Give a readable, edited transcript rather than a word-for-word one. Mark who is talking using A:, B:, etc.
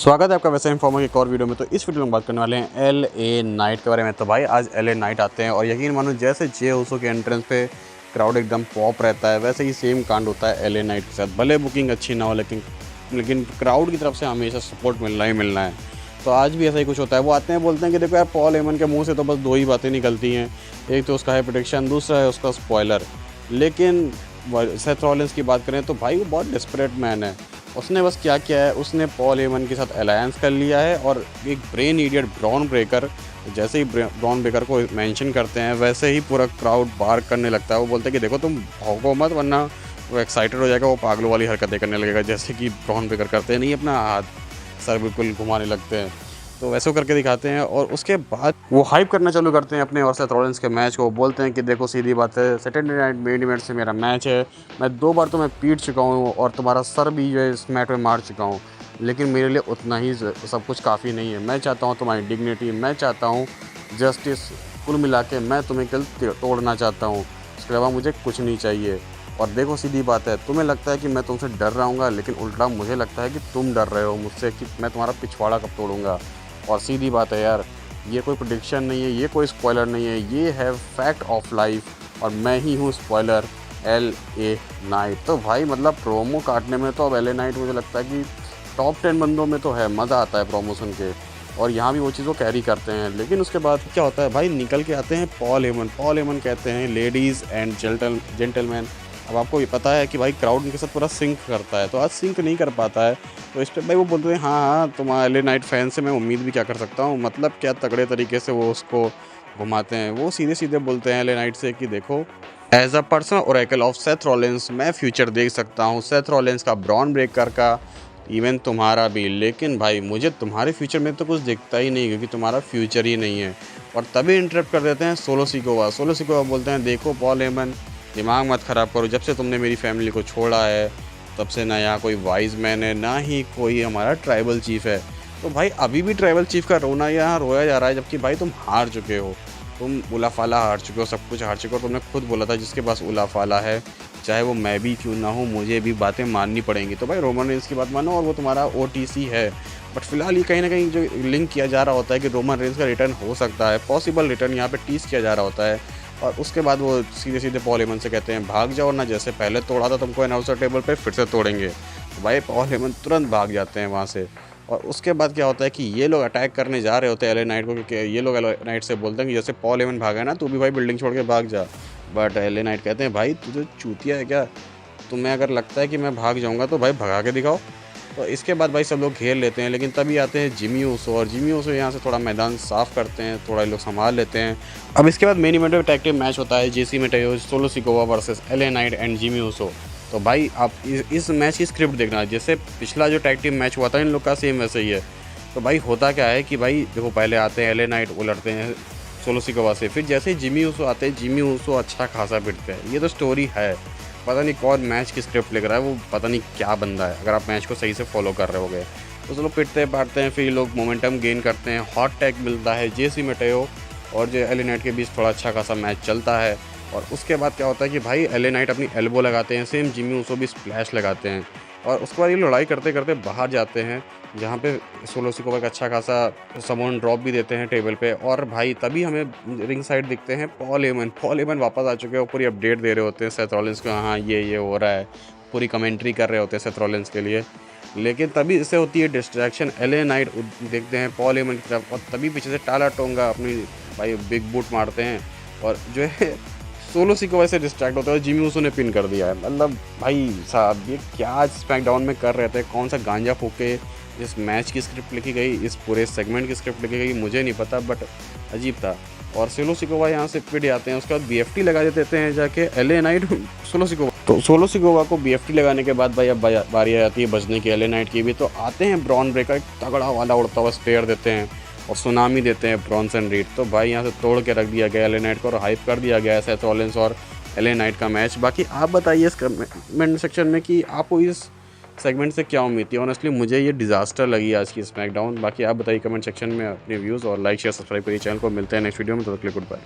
A: स्वागत है आपका वैसे इन्फॉर्मर की एक और वीडियो में। तो इस वीडियो में बात करने वाले हैं LA नाइट के बारे में। तो भाई आज LA नाइट आते हैं और यकीन मानो जैसे जे उसो के एंट्रेंस पे क्राउड एकदम पॉप रहता है, वैसे ही सेम कांड होता है LA नाइट के साथ। भले बुकिंग अच्छी ना हो लेकिन क्राउड की तरफ से हमेशा सपोर्ट मिलना ही मिलना है। तो आज भी ऐसा ही कुछ होता है। वो आते हैं, बोलते हैं कि देखो यार, पॉल हेमन के मुँह से तो बस दो ही बातें निकलती हैं, एक तो उसका है प्रेडिक्शन, दूसरा है उसका स्पॉयलर। लेकिन सेथ रॉलिंस की बात करें तो भाई वो बहुत डिस्परेट मैन है। उसने बस क्या किया है, उसने पॉल हेमन के साथ अलायंस कर लिया है और एक ब्रेन इडियट ब्रॉन ब्रेकर, जैसे ही ब्रॉन ब्रेकर को मेंशन करते हैं वैसे ही पूरा क्राउड बार करने लगता है। वो बोलते हैं कि देखो तुम भौंको मत, वरना वो एक्साइटेड हो जाएगा, वो पागलों वाली हरकतें करने लगेगा, जैसे कि ब्रॉन ब्रेकर करते हैं, नहीं अपना हाथ सर बिल्कुल घुमाने लगते हैं। तो वैसे करके दिखाते हैं और उसके बाद वो हाइप करना चालू करते हैं अपने और सेथ रॉलिंस के मैच को। बोलते हैं कि देखो सीधी बात है, सैटरडे नाइट मेन इवेंट से मेरा मैच है, मैं 2 बार तो मैं पीट चुका हूँ और तुम्हारा सर भी जो है इस मैच में मार चुका हूँ, लेकिन मेरे लिए उतना ही सब कुछ काफ़ी नहीं है। मैं चाहता हूँ तुम्हारी डिग्निटी, मैं चाहता हूँ जस्टिस, कुल मिला के मैं तुम्हें कल तोड़ना चाहता हूँ, उसके अलावा मुझे कुछ नहीं चाहिए। और देखो सीधी बात है, तुम्हें लगता है कि मैं तुमसे डर रहा हूँ, लेकिन उल्टा मुझे लगता है कि तुम डर रहे हो मुझसे कि मैं तुम्हारा पिछवाड़ा कब तोड़ूंगा। और सीधी बात है यार, ये कोई प्रेडिक्शन नहीं है, ये कोई स्पॉइलर नहीं है, ये है फैक्ट ऑफ लाइफ और मैं ही हूँ स्पॉइलर, LA नाइट। तो भाई मतलब प्रोमो काटने में तो अब LA नाइट मुझे लगता है कि टॉप 10 बंदों में तो है, मज़ा आता है प्रोमो सुन के। और यहाँ भी वो चीज़ वो कैरी करते हैं। लेकिन उसके बाद क्या होता है भाई, निकल के आते हैं पॉल हेमन। पॉल हेमन कहते हैं लेडीज़ एंड जेंटलमैन। अब आपको ये पता है कि भाई क्राउड उनके साथ पूरा सिंक करता है, तो आज सिंक नहीं कर पाता है। तो इस पर भाई वो बोलते हैं हाँ हाँ, तुम LA नाइट फैन से मैं उम्मीद भी क्या कर सकता हूँ, मतलब क्या तगड़े तरीके से वो उसको घुमाते हैं। वो सीधे सीधे बोलते हैं LA नाइट से कि देखो, as a personal oracle of Seth Rollins मैं फ्यूचर देख सकता हूँ, सेथ रॉलिंस का, ब्रॉन ब्रेकर का, इवन तुम्हारा भी। लेकिन भाई मुझे तुम्हारे फ्यूचर में तो कुछ दिखता ही नहीं, क्योंकि तुम्हारा फ्यूचर ही नहीं है। और तभी इंटरप्ट कर देते हैं सोलो सिकोवा। सोलो सिकोवा बोलते हैं देखो पॉल हेमन, दिमाग मत ख़राब करो, जब से तुमने मेरी फैमिली को छोड़ा है तब से ना यहाँ कोई वाइज मैन है, ना ही कोई हमारा ट्राइबल चीफ़ है। तो भाई अभी भी ट्राइबल चीफ़ का रोना यहाँ रोया जा रहा है, जबकि भाई तुम हार चुके हो, तुम उलाफाला हार चुके हो, सब कुछ हार चुके हो। तुमने खुद बोला था जिसके पास उलाफाला है, चाहे वो मैं भी क्यों ना हूँ, मुझे भी बातें माननी पड़ेंगी। तो भाई रोमन रेंस की बात मानो और वो तुम्हारा OTC है। बट फिलहाल ये कहीं ना कहीं जो लिंक किया जा रहा होता है कि रोमन रेंस का रिटर्न हो सकता है, पॉसिबल रिटर्न यहाँ पे टीज किया जा रहा होता है। और उसके बाद वो सीधे सीधे पॉल हेमन से कहते हैं भाग जाओ ना, जैसे पहले तोड़ा था तुमको अनाउंसर टेबल पे, फिर से तोड़ेंगे। तो भाई पॉल हेमन तुरंत भाग जाते हैं वहाँ से। और उसके बाद क्या होता है कि ये लोग अटैक करने जा रहे होते हैं LA नाइट को, क्योंकि ये लोग LA नाइट से बोलते हैं कि जैसे पॉल हेमन भागा ना, तू भी भाई बिल्डिंग छोड़ के भाग जा। बट LA नाइट कहते हैं भाई तुझे चूतिया है क्या, तुम्हें अगर लगता है कि मैं भाग जाऊँगा तो भाई भगा के दिखाओ। तो इसके बाद भाई सब लोग घेर लेते हैं, लेकिन तभी आते हैं जिमी ऊसो और जिमी ऊसो यहाँ से थोड़ा मैदान साफ़ करते हैं, थोड़ा ये लोग संभाल लेते हैं। अब इसके बाद मेन इवेंट में टैग टीम मैच होता है, JC Mateo, Solo Sikoa versus LA Knight and Jimmy Uso. तो भाई आप इस मैच की स्क्रिप्ट देखना, जैसे पिछला जो टैग टीम मैच हुआ था इन लोग का, सेम वैसे ही है। तो भाई होता क्या है कि भाई देखो, पहले आते हैं LA नाइट, वो लड़ते हैं सोलो सिकोवा से, फिर जैसे ही जिमी ऊसो आते हैं, जिमी ऊसो अच्छा खासा पिटते हैं। ये तो स्टोरी है, पता नहीं कौन मैच की स्क्रिप्ट लिख रहा है, वो पता नहीं क्या बंदा है, अगर आप मैच को सही से फॉलो कर रहे होगे। तो चलो पिटते पाटते हैं, फिर लोग मोमेंटम गेन करते हैं, हॉट टैग मिलता है JC मेटायो और जो LA नाइट के बीच थोड़ा अच्छा खासा मैच चलता है। और उसके बाद क्या होता है कि भाई LA नाइट अपनी एल्बो लगाते हैं, सेम जिमी ऊसो भी स्प्लैश लगाते हैं। और उसके बाद ये लड़ाई करते करते बाहर जाते हैं, जहाँ पे सोलो सिकोवा का अच्छा खासा समोन ड्रॉप भी देते हैं टेबल पे। और भाई तभी हमें रिंग साइड दिखते हैं पॉल हेमन। पॉल हेमन वापस आ चुके हैं, पूरी अपडेट दे रहे होते हैं सेथ रॉलिंस को, हाँ ये हो रहा है, पूरी कमेंट्री कर रहे होते हैं सेथ रॉलिंस के लिए। लेकिन तभी इससे होती है डिस्ट्रैक्शन, LA नाइट देखते हैं पॉल हेमन की तरफ, और तभी पीछे से टाला टोंगा अपनी भाई बिग बूट मारते हैं, और जो है सोलो सिकोवा से डिस्ट्रैक्ट होता है, जिमी ऊसो ने पिन कर दिया है। मतलब भाई साहब ये क्या स्मैकडाउन में कर रहे थे, कौन सा गांजा फूक के इस मैच की स्क्रिप्ट लिखी गई, इस पूरे सेगमेंट की स्क्रिप्ट लिखी गई, मुझे नहीं पता, बट अजीब था। और सोलो सिकोवा यहाँ से पिट जाते हैं, उसके बाद BFT लगा देते हैं जाके LA नाइट सोलो सिकोवा। तो सोलो सिकोवा को BFT लगाने के बाद भाई अब बारी आ जाती है बजने की LA नाइट की भी। तो आते हैं ब्रॉन ब्रेकर, तगड़ा वाला उड़ता हुआ स्पेयर देते हैं और सुनामी देते हैं ब्रॉन्सन रीड। तो भाई यहाँ से तोड़ के रख दिया गया LA नाइट को और हाइप कर दिया गया है सेथ रॉलिंस और LA नाइट का मैच। बाकी आप बताइए इस कमेंट सेक्शन में कि आपको इस सेगमेंट से क्या उम्मीद थी। ऑनेस्टली मुझे ये डिज़ास्टर लगी आज की स्मैकडाउन। बाकी आप बताइए कमेंट सेक्शन में अपने व्यूज़, और लाइक शेयर सब्सक्राइब करिए चैनल को। मिलते हैं नेक्स्ट वीडियो में, तो गुड बाय।